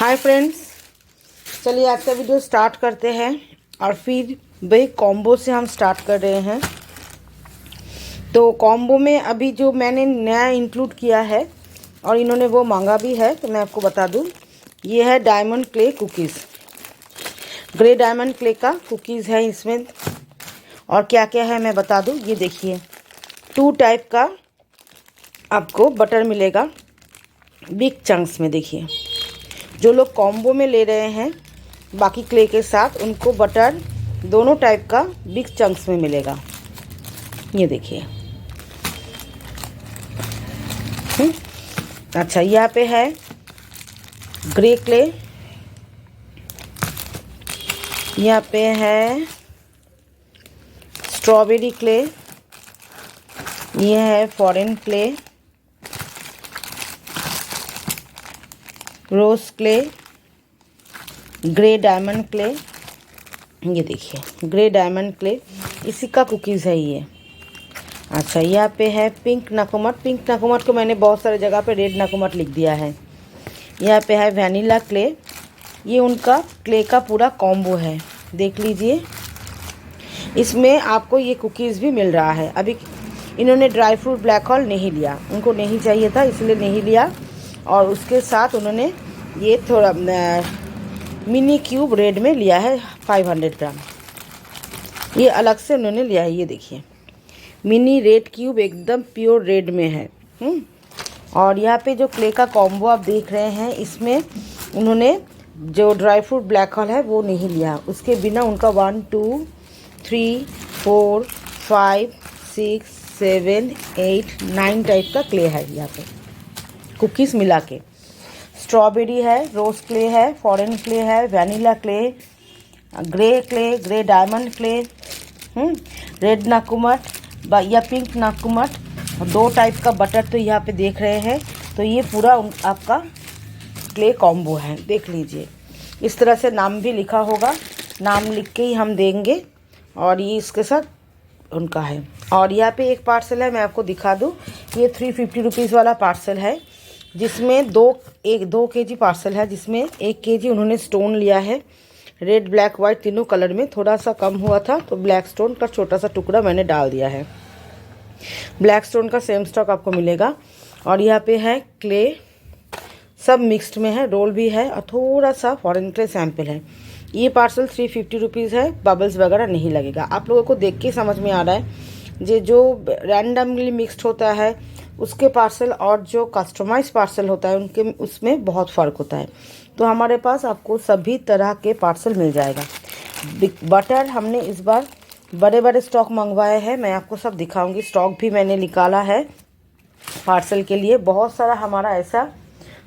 Hi friends, चलिए आज का वीडियो स्टार्ट करते हैं। और फिर वही कॉम्बो से हम स्टार्ट कर रहे हैं। तो कॉम्बो में अभी जो मैंने नया इंक्लूड किया है और इन्होंने वो मांगा भी है, तो मैं आपको बता दूं, ये है diamond clay cookies. Grey diamond clay का कुकीज़ है इसमें। और क्या क्या है मैं बता दूं, ये देखिए 2 टाइप का आपको बटर मिलेगा बिग चंक्स में। देखिए जो लोग कॉम्बो में ले रहे हैं बाकी क्ले के साथ, उनको बटर दोनों टाइप का बिग चंक्स में मिलेगा। ये देखिए। अच्छा, यहाँ पे है ग्रे क्ले, यहाँ पे है स्ट्रॉबेरी क्ले, ये है फॉरेन क्ले, रोज क्ले, ग्रे डायमंड क्ले। ये देखिए ग्रे डायमंड क्ले, इसी का कुकीज़ है ये। अच्छा, यहाँ पे है पिंक नाकुमट। पिंक नाकुमट को मैंने बहुत सारे जगह पे रेड नाकुमट लिख दिया है। यहाँ पे है वैनिला क्ले। ये उनका क्ले का पूरा कॉम्बो है, देख लीजिए। इसमें आपको ये कुकीज़ भी मिल रहा है। अभी इन्होंने ड्राई फ्रूट ब्लैक होल नहीं लिया, उनको नहीं चाहिए था इसलिए नहीं लिया। और उसके साथ उन्होंने ये थोड़ा मिनी क्यूब रेड में लिया है 500 ग्राम। ये अलग से उन्होंने लिया है। ये देखिए मिनी रेड क्यूब एकदम प्योर रेड में है। और यहाँ पे जो क्ले का कॉम्बो आप देख रहे हैं, इसमें उन्होंने जो ड्राई फ्रूट ब्लैक होल है वो नहीं लिया। उसके बिना उनका 1 2 3 4 5 6 7 8 9 टाइप का क्ले है यहाँ पे कुकीज़ मिला के। स्ट्रॉबेरी है, रोज क्ले है, फॉरेन क्ले है, vanilla clay, grey clay, grey diamond clay, red नाकुमट या पिंक नाकुमट, 2 टाइप का बटर तो यहाँ पे देख रहे हैं। तो ये पूरा आपका क्ले कॉम्बो है, देख लीजिए। इस तरह से नाम भी लिखा होगा, नाम लिख के ही हम देंगे। और ये इसके साथ उनका है। और यहाँ पे एक पार्सल है, मैं आपको दिखा दूँ। ये 350 रुपीज़ वाला पार्सल है, जिसमें 2 केजी पार्सल है, जिसमें 1 केजी उन्होंने स्टोन लिया है। रेड ब्लैक वाइट तीनों कलर में, थोड़ा सा कम हुआ था तो ब्लैक स्टोन का छोटा सा टुकड़ा मैंने डाल दिया है। ब्लैक स्टोन का सेम स्टॉक आपको मिलेगा। और यहाँ पे है क्ले, सब मिक्स्ड में है, रोल भी है और थोड़ा सा फॉरेन क्ले सैम्पल है। ये पार्सल 350 रुपीज़ है, बबल्स वगैरह नहीं लगेगा। आप लोगों को देख के समझ में आ रहा है जो रैंडमली मिक्स्ड होता है उसके पार्सल और जो कस्टमाइज पार्सल होता है उनके उसमें बहुत फ़र्क होता है। तो हमारे पास आपको सभी तरह के पार्सल मिल जाएगा। बटर हमने इस बार बड़े बड़े स्टॉक मंगवाए हैं, मैं आपको सब दिखाऊंगी। स्टॉक भी मैंने निकाला है पार्सल के लिए। बहुत सारा हमारा ऐसा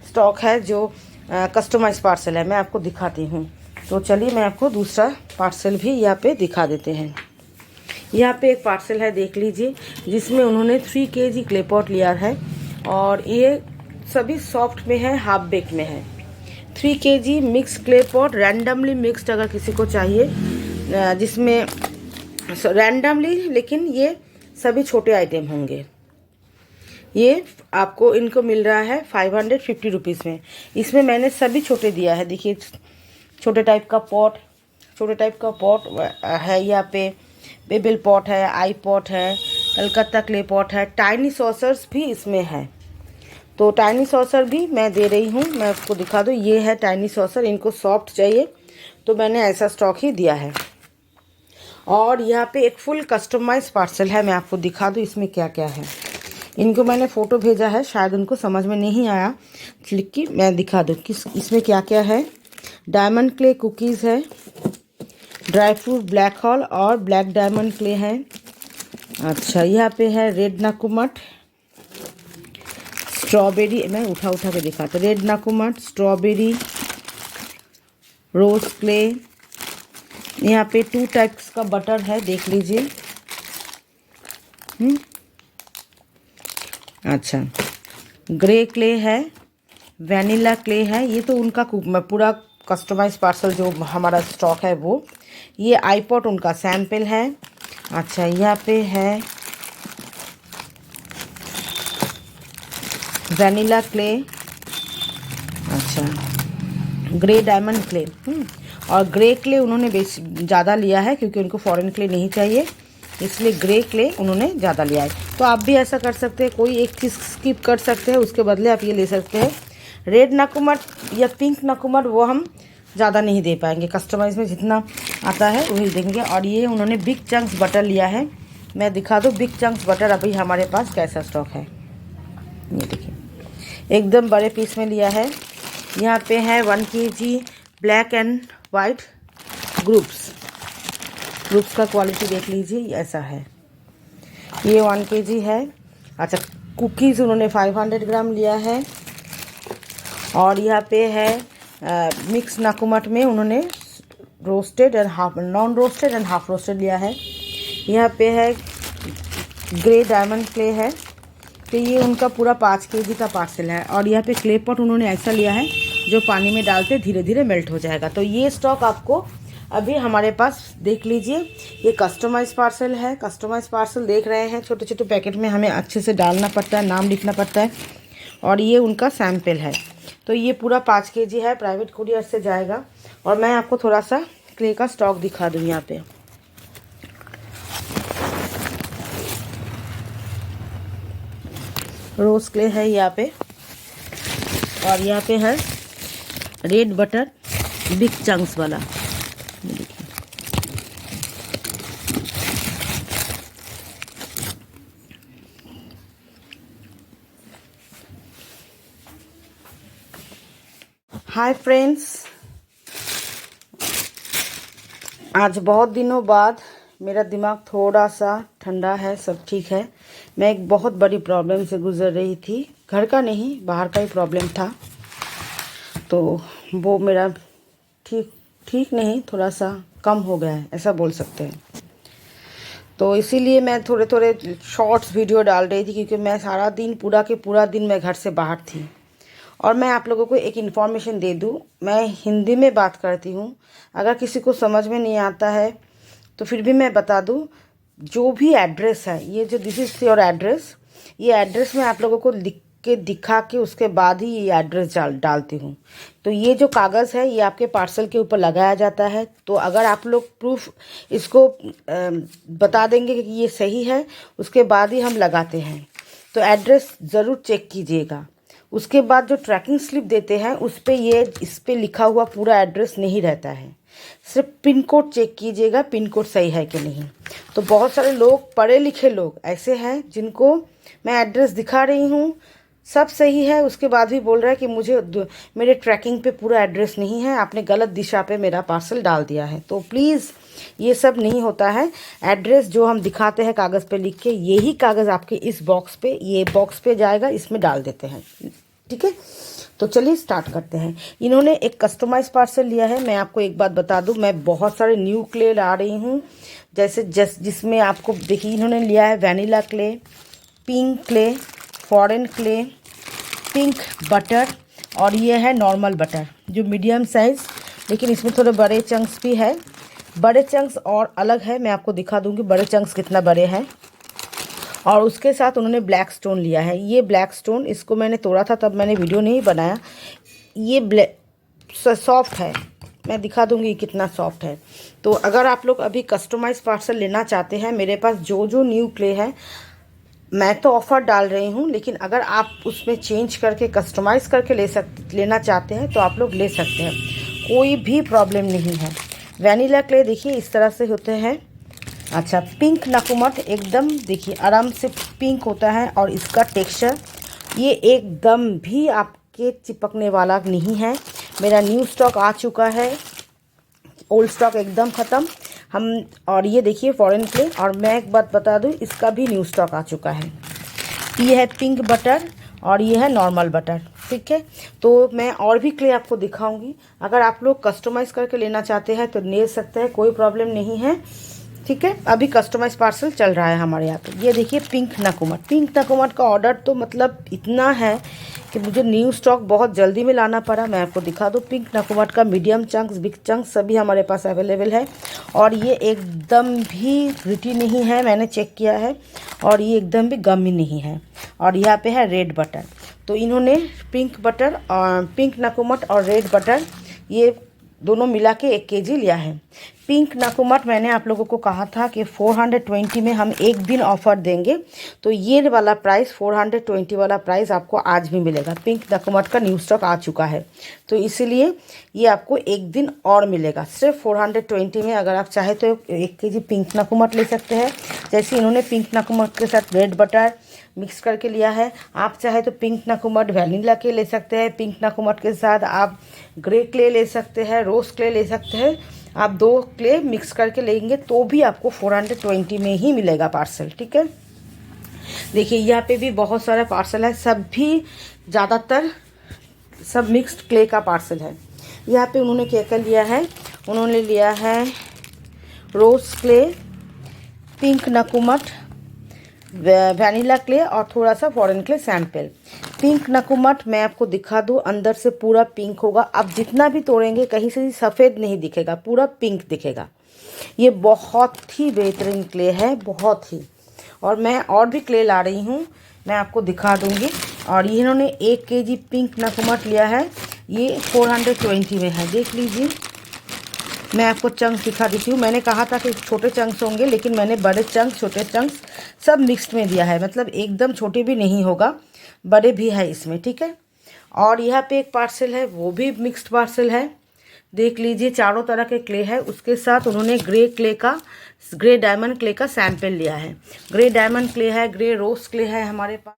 स्टॉक है जो कस्टमाइज पार्सल है, मैं आपको दिखाती हूँ। तो चलिए मैं आपको दूसरा पार्सल भी यहाँ पे दिखा देते हैं। यहाँ पे एक पार्सल है, देख लीजिए, जिसमें उन्होंने 3 केजी क्ले पॉट लिया है। और ये सभी सॉफ्ट में है, हाफ बेक में है। 3 KG mix clay pot, randomly mixed अगर किसी को चाहिए, जिसमें रैंडमली, लेकिन ये सभी छोटे आइटम होंगे। ये आपको इनको मिल रहा है 550 रुपीज़ में। इसमें मैंने सभी छोटे दिया है। देखिए छोटे टाइप का पॉट है, यहाँ पे बेबल पॉट है, आई पॉट है, कलकत्ता क्ले पॉट है, टाइनी सॉसर्स भी इसमें है। तो टाइनी सॉसर भी मैं दे रही हूँ, मैं आपको दिखा दूँ। ये है टाइनी सॉसर, इनको सॉफ्ट चाहिए तो मैंने ऐसा स्टॉक ही दिया है। और यहाँ पे एक फुल कस्टमाइज पार्सल है, मैं आपको दिखा दूँ इसमें क्या क्या है। इनको मैंने फ़ोटो भेजा है, शायद उनको समझ में नहीं आया, लिख के मैं दिखा दूँ कि इसमें क्या क्या है। डायमंड क्ले कुकीज़ है, ड्राई फ्रूट ब्लैक होल और ब्लैक डायमंड क्ले है। अच्छा, यहाँ पे है रेड नाकुमट, स्ट्रॉबेरी, मैं उठा के दिखाता। रेड नाकुमट, स्ट्रॉबेरी, रोज क्ले। यहाँ पे 2 टाइप्स का बटर है, देख लीजिए। अच्छा, ग्रे क्ले है, वैनिला क्ले है। ये तो उनका पूरा कस्टमाइज पार्सल जो हमारा स्टॉक है वो। ये आईपॉट उनका सैम्पल है। अच्छा, यहाँ पे है वैनिला क्ले। अच्छा, ग्रे डायमंड क्ले। और ग्रे क्ले उन्होंने ज़्यादा लिया है क्योंकि उनको फॉरेन क्ले नहीं चाहिए, इसलिए ग्रे क्ले उन्होंने ज़्यादा लिया है। तो आप भी ऐसा कर सकते हैं, कोई एक चीज़ स्किप कर सकते हैं, उसके बदले आप ये ले सकते हैं। रेड नाकुमट या पिंक नाकुमट वो हम ज़्यादा नहीं दे पाएंगे, कस्टमाइज़ में जितना आता है वही देंगे। और ये उन्होंने बिग चंक्स बटर लिया है, मैं दिखा दूँ बिग चंक्स बटर अभी हमारे पास कैसा स्टॉक है। ये देखिए एकदम बड़े पीस में लिया है। यहाँ पे है 1 kg black and white groups का क्वालिटी देख लीजिए, ऐसा है। ये 1 kg है। अच्छा, कुकीज़ उन्होंने 500 ग्राम लिया है। और यहाँ पे है मिक्स नाकुमट में उन्होंने roasted and half, non roasted and half roasted लिया है। यहाँ पे है ग्रे डायमंड क्ले है, तो ये उनका पूरा 5 kg का पार्सल है। और यहाँ पे क्ले पॉट उन्होंने ऐसा लिया है जो पानी में डालते धीरे धीरे मेल्ट हो जाएगा। तो ये स्टॉक आपको अभी हमारे पास देख लीजिए। ये कस्टमाइज पार्सल है, कस्टमाइज पार्सल देख रहे हैं, छोटे छोटे पैकेट में हमें अच्छे से डालना पड़ता है, नाम लिखना पड़ता है। और ये उनका सैंपल है। तो ये पूरा 5 kg है, प्राइवेट कुरियर से जाएगा। और मैं आपको थोड़ा सा क्ले का स्टॉक दिखा दूँ। यहाँ पे रोज़ क्ले है यहाँ पे। और यहाँ पे है रेड बटर बिग चंक्स वाला, देखिए। हाय फ्रेंड्स, आज बहुत दिनों बाद मेरा दिमाग थोड़ा सा ठंडा है, सब ठीक है। मैं एक बहुत बड़ी प्रॉब्लम से गुजर रही थी, घर का नहीं बाहर का ही प्रॉब्लम था। तो वो मेरा ठीक नहीं, थोड़ा सा कम हो गया है, ऐसा बोल सकते हैं। तो इसीलिए मैं थोड़े थोड़े शॉर्ट्स वीडियो डाल रही थी, क्योंकि मैं सारा दिन पूरा के पूरा दिन मैं घर से बाहर थी। और मैं आप लोगों को एक इन्फॉर्मेशन दे दूं, मैं हिंदी में बात करती हूं, अगर किसी को समझ में नहीं आता है तो फिर भी मैं बता दूं। जो भी एड्रेस है, ये जो दिस इज़ योर एड्रेस, ये एड्रेस मैं आप लोगों को लिख के दिखा के उसके बाद ही ये एड्रेस डालती हूँ। तो ये जो कागज़ है ये आपके पार्सल के ऊपर लगाया जाता है। तो अगर आप लोग प्रूफ इसको बता देंगे कि ये सही है, उसके बाद ही हम लगाते हैं। तो एड्रेस ज़रूर चेक कीजिएगा। उसके बाद जो ट्रैकिंग स्लिप देते हैं उस पर इस पर लिखा हुआ पूरा एड्रेस नहीं रहता है, सिर्फ पिन कोड चेक कीजिएगा, पिन कोड सही है कि नहीं। तो बहुत सारे लोग, पढ़े लिखे लोग ऐसे हैं जिनको मैं एड्रेस दिखा रही हूँ, सब सही है, उसके बाद भी बोल रहा है कि मुझे मेरे ट्रैकिंग पे पूरा एड्रेस नहीं है, आपने गलत दिशा पे मेरा पार्सल डाल दिया है। तो प्लीज़ ये सब नहीं होता है। एड्रेस जो हम दिखाते हैं कागज़ पे लिख के, यही कागज़ आपके इस बॉक्स पे, ये बॉक्स पे जाएगा, इसमें डाल देते हैं, ठीक है। तो चलिए स्टार्ट करते हैं। इन्होंने एक कस्टमाइज पार्सल लिया है। मैं आपको एक बात बता दूं, मैं बहुत सारे न्यू क्ले ला रही हूं, जैसे जिसमें आपको देखिए इन्होंने लिया है vanilla clay, pink clay, foreign clay, pink butter, और ये है नॉर्मल बटर जो मीडियम साइज़, लेकिन इसमें थोड़े बड़े चंक्स भी है। बड़े चंक्स और अलग है, मैं आपको दिखा दूंगी बड़े चंक्स कितना बड़े हैं। और उसके साथ उन्होंने ब्लैक स्टोन लिया है। ये ब्लैक स्टोन, इसको मैंने तोड़ा था तब मैंने वीडियो नहीं बनाया। ये सॉफ्ट है, मैं दिखा दूंगी कितना सॉफ्ट है। तो अगर आप लोग अभी कस्टमाइज पार्सल लेना चाहते हैं, मेरे पास जो जो न्यू क्ले है, मैं तो ऑफ़र डाल रही हूँ, लेकिन अगर आप उसमें चेंज करके कस्टमाइज़ करके लेना चाहते हैं तो आप लोग ले सकते हैं, कोई भी प्रॉब्लम नहीं है। वैनिला क्ले देखिए इस तरह से होते हैं। अच्छा, पिंक नाकुमट एकदम देखिए आराम से पिंक होता है, और इसका टेक्सचर ये एकदम भी आपके चिपकने वाला नहीं है। मेरा न्यू स्टॉक आ चुका है, ओल्ड स्टॉक एकदम ख़त्म हम। और ये देखिए फॉरेन क्ले, और मैं एक बात बता दूं, इसका भी न्यू स्टॉक आ चुका है। ये है पिंक बटर और ये है नॉर्मल बटर, ठीक है। तो मैं और भी क्ले आपको दिखाऊंगी। अगर आप लोग कस्टमाइज़ करके लेना चाहते हैं तो ले सकते हैं, कोई प्रॉब्लम नहीं है, ठीक है। अभी कस्टमाइज पार्सल चल रहा है हमारे यहाँ पे। ये देखिए पिंक नाकुमट का ऑर्डर तो मतलब इतना है कि मुझे न्यू स्टॉक बहुत जल्दी में लाना पड़ा। मैं आपको दिखा दूँ, पिंक नाकुमट का मीडियम चंक्स, बिग चंक्स सभी हमारे पास अवेलेबल है। और ये एकदम भी ग्रिटी नहीं है, मैंने चेक किया है, और ये एकदम भी गमी नहीं है। और यहाँ पे है रेड बटर। तो इन्होंने पिंक बटर और पिंक नाकुमट और रेड बटर ये दोनों मिला के 1 kg लिया है। पिंक नाकुमट मैंने आप लोगों को कहा था कि 420 में हम एक दिन ऑफ़र देंगे, तो ये वाला प्राइस 420 वाला प्राइस आपको आज भी मिलेगा। पिंक नाकुमट का न्यू स्टॉक आ चुका है, तो इसीलिए ये आपको एक दिन और मिलेगा सिर्फ 420 में। अगर आप चाहे तो 1 kg पिंक नाकुमट ले सकते हैं, जैसे इन्होंने पिंक नाकुमट के साथ रेड बटर मिक्स करके लिया है। आप चाहे तो पिंक नाकुमट वैनिला के ले सकते हैं, पिंक नाकुमट के साथ आप ग्रे क्ले ले सकते हैं, रोज़ क्ले ले सकते हैं। आप 2 क्ले मिक्स करके लेंगे तो भी आपको 420 में ही मिलेगा पार्सल, ठीक है। देखिए यहाँ पे भी बहुत सारा पार्सल है, सब भी ज़्यादातर सब मिक्स्ड क्ले का पार्सल है। यहाँ पे उन्होंने क्या क्या लिया है, उन्होंने लिया है रोज़ क्ले, पिंक नाकुमट, वैनिला क्ले और थोड़ा सा फॉरेन क्ले सैंपल। पिंक नाकुमट मैं आपको दिखा दूँ, अंदर से पूरा पिंक होगा। आप जितना भी तोड़ेंगे कहीं से सफ़ेद नहीं दिखेगा, पूरा पिंक दिखेगा। ये बहुत ही बेहतरीन क्ले है, बहुत ही। और मैं और भी क्ले ला रही हूँ, मैं आपको दिखा दूँगी। और ये इन्होंने 1 kg पिंक नाकुमट लिया है, ये 420 में है। देख लीजिए, मैं आपको चंक्स दिखा देती हूँ। मैंने कहा था कि छोटे चंक्स होंगे, लेकिन मैंने बड़े चंक्स छोटे चंक्स सब मिक्स्ड में दिया है, मतलब एकदम छोटे भी नहीं होगा, बड़े भी है इसमें, ठीक है। और यहाँ पे एक पार्सल है, वो भी मिक्स्ड पार्सल है। देख लीजिए, चारों तरह के क्ले है, उसके साथ उन्होंने ग्रे डायमंड क्ले का सैंपल लिया है। ग्रे डायमंड क्ले है, ग्रे रोज क्ले है हमारे पास।